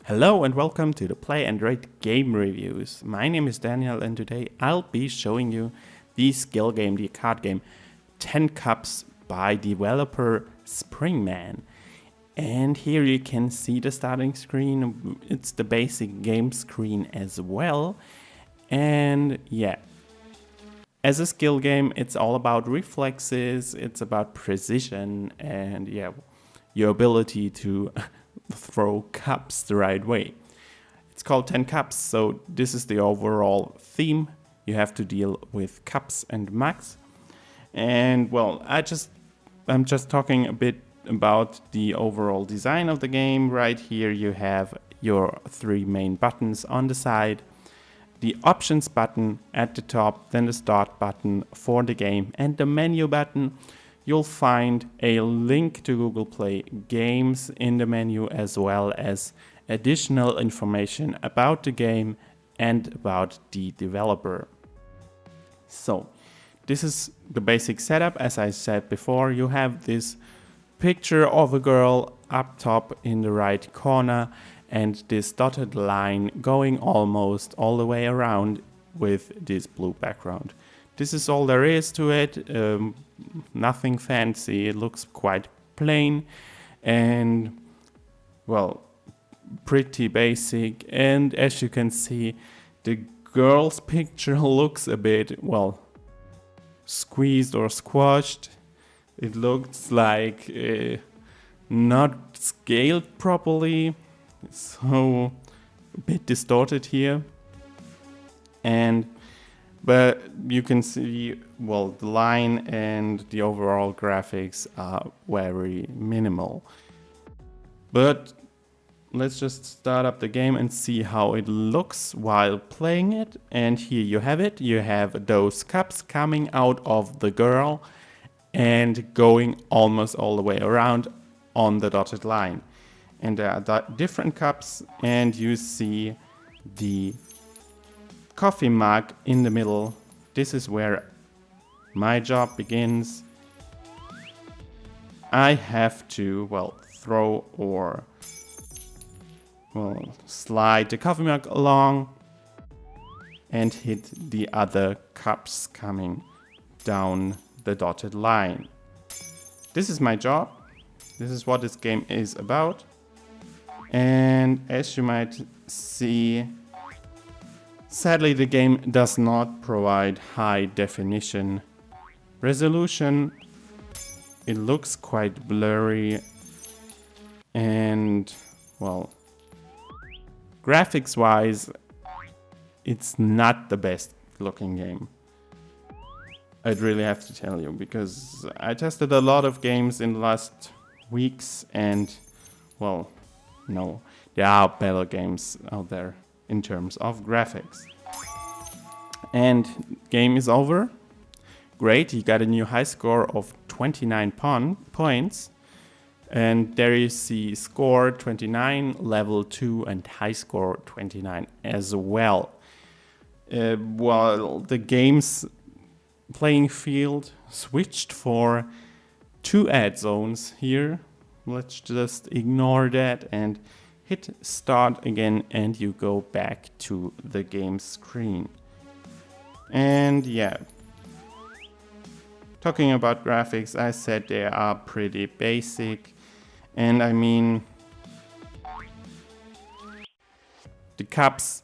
Hello and welcome to the Play and Rate Game Reviews. My name is Daniel and today I'll be showing you the skill game, the card game 10 Cups by developer Springman. And here you can see the starting screen. It's the basic game screen as well. And yeah, as a skill game, it's all about reflexes, it's about precision and yeah, your ability to throw cups the right way. It's called 10 Cups, so this is the overall theme. You have to deal with cups and mugs. And well, I'm just talking a bit about the overall design of the game. Right here you have your three main buttons on the side, the options button at the top, then the start button for the game and the menu button. You'll find a link to Google Play Games in the menu, as well as additional information about the game and about the developer. So, this is the basic setup. As I said before, you have this picture of a girl up top in the right corner and this dotted line going almost all the way around with this blue background. This is all there is to it, nothing fancy, it looks quite plain and, well, pretty basic. And as you can see, the girl's picture looks a bit, well, squeezed or squashed. It looks like not scaled properly, so a bit distorted here. But you can see, well, the line and the overall graphics are very minimal. But let's just start up the game and see how it looks while playing it. And here you have it. You have those cups coming out of the girl and going almost all the way around on the dotted line. And there are different cups, and you see the coffee mug in the middle. This is where my job begins. I have to, well, throw or, well, slide the coffee mug along and hit the other cups coming down the dotted line. This is my job. This is what this game is about. And as you might see, sadly, the game does not provide high definition resolution. It looks quite blurry and, well, graphics wise, it's not the best looking game. I'd really have to tell you, because I tested a lot of games in the last weeks and, well, no, there are better games out there in terms of graphics. And game is over. Great, you got a new high score of 29 points. And there you see score 29, level 2 and high score 29 as well. Well, the game's playing field switched for 2 ad zones here. Let's just ignore that and hit start again and you go back to the game screen. And yeah, talking about graphics, I said they are pretty basic, and I mean, the cups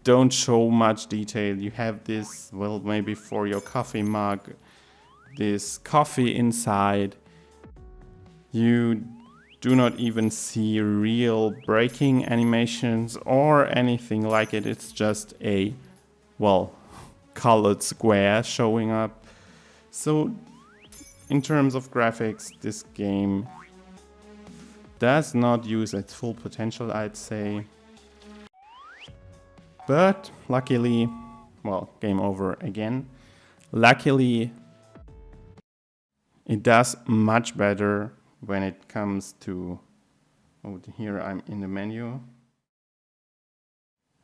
don't show much detail. You have this, well, maybe for your coffee mug, this coffee inside. You do not even see real breaking animations or anything like it. It's just a, well, colored square showing up. So in terms of graphics, this game does not use its full potential, I'd say. But luckily, well, game over again. Luckily, it does much better when it comes to, oh, here I'm in the menu.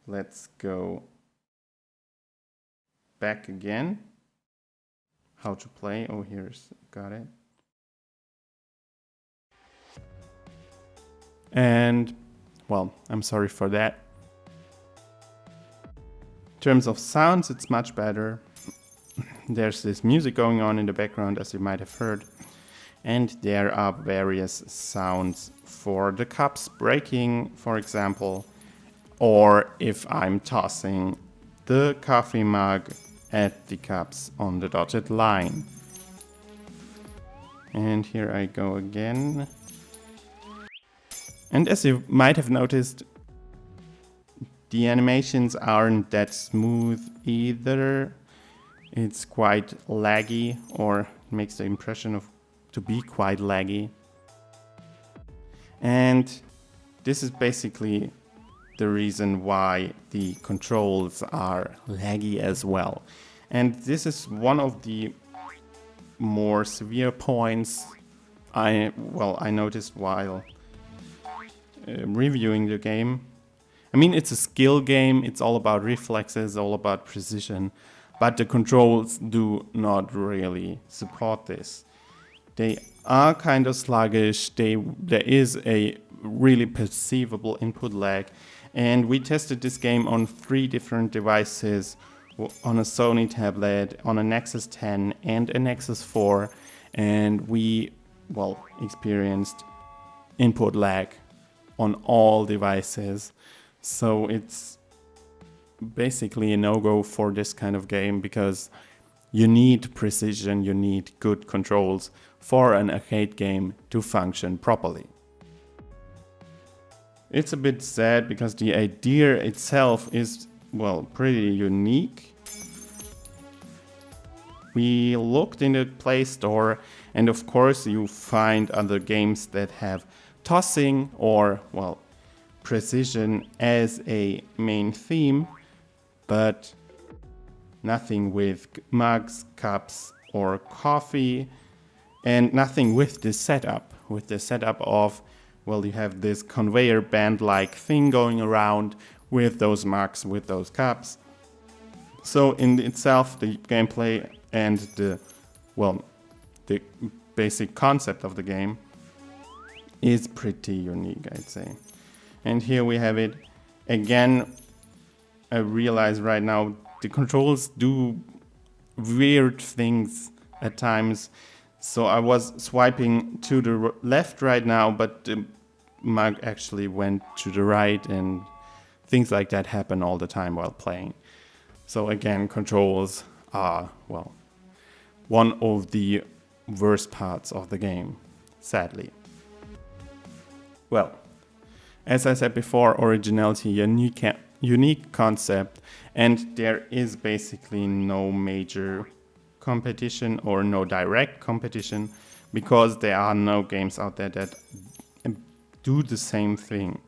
Let's go back again. how to play. Oh, got it. And, well, I'm sorry for that. In terms of sounds, it's much better. There's this music going on in the background, as you might have heard. And there are various sounds for the cups breaking, for example, or if I'm tossing the coffee mug at the cups on the dotted line. And here I go again. And as you might have noticed, the animations aren't that smooth either. It's quite laggy, or makes the impression of to be quite laggy. And this is basically the reason why the controls are laggy as well. And this is one of the more severe points I noticed while reviewing the game. I mean, it's a skill game, it's all about reflexes, all about precision, but the controls do not really support this. They are kind of sluggish, there is a really perceivable input lag, and we tested this game on 3 different devices, on a Sony tablet, on a Nexus 10 and a Nexus 4, and we, experienced input lag on all devices. So it's basically a no-go for this kind of game, because you need precision, you need good controls for an arcade game to function properly. It's a bit sad because the idea itself is, pretty unique. We looked in the Play Store, and of course you find other games that have tossing or, precision as a main theme, but nothing with mugs, cups, or coffee, and nothing with the setup. With the setup of, you have this conveyor band-like thing going around with those mugs, with those cups. So in itself, the gameplay and the basic concept of the game is pretty unique, I'd say. And here we have it. Again, I realize right now the controls do weird things at times. So I was swiping to the left right now, but the mug actually went to the right, and things like that happen all the time while playing. So again, controls are, one of the worst parts of the game, sadly. Well, as I said before, originality, unique concept, and there is basically no major competition or no direct competition, because there are no games out there that do the same thing.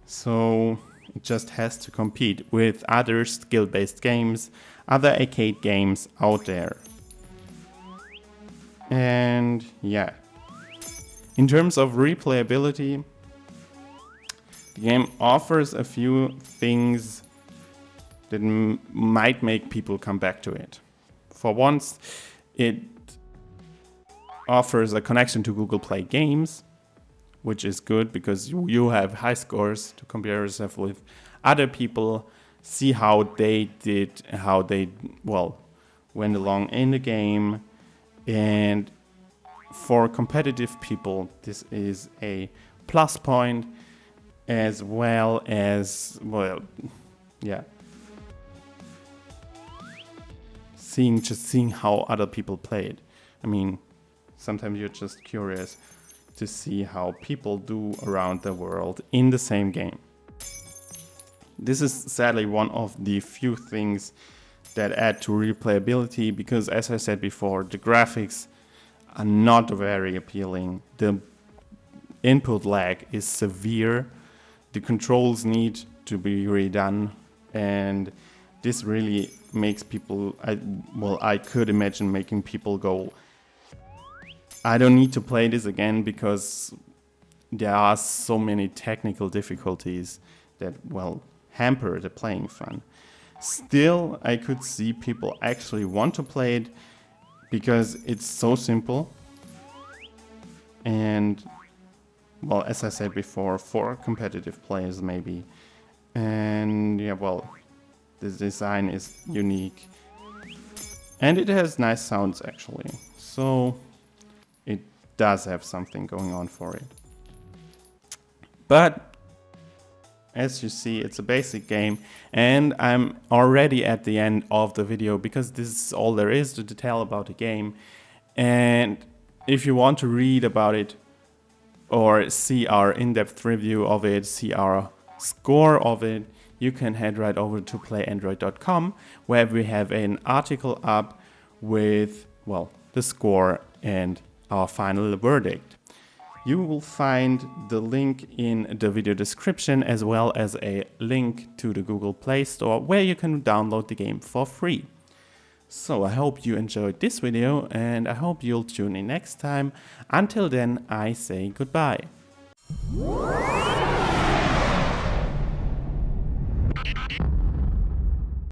So it just has to compete with other skill-based games, other arcade games out there. And yeah, in terms of replayability, the game offers a few things that might make people come back to it. For once, it offers a connection to Google Play Games, which is good because you have high scores to compare yourself with other people, see how they did, how they, went along in the game. And for competitive people, this is a plus point, as well as, seeing how other people play it. I mean, sometimes you're just curious to see how people do around the world in the same game. This is sadly one of the few things that add to replayability, because as I said before, the graphics are not very appealing. The input lag is severe. The controls need to be redone, and this really makes people, I could imagine making people go, I don't need to play this again, because there are so many technical difficulties that, hamper the playing fun. Still, I could see people actually want to play it because it's so simple. And well, as I said before, for competitive players maybe. And yeah, well, the design is unique. And it has nice sounds actually. So it does have something going on for it. But as you see, it's a basic game, and I'm already at the end of the video because this is all there is to tell about the game. And if you want to read about it or see our in-depth review of it, see our score of it, you can head right over to playandroid.com, where we have an article up with, well, the score and our final verdict. You will find the link in the video description, as well as a link to the Google Play Store where you can download the game for free. So I hope you enjoyed this video, and I hope you'll tune in next time. Until then, I say goodbye.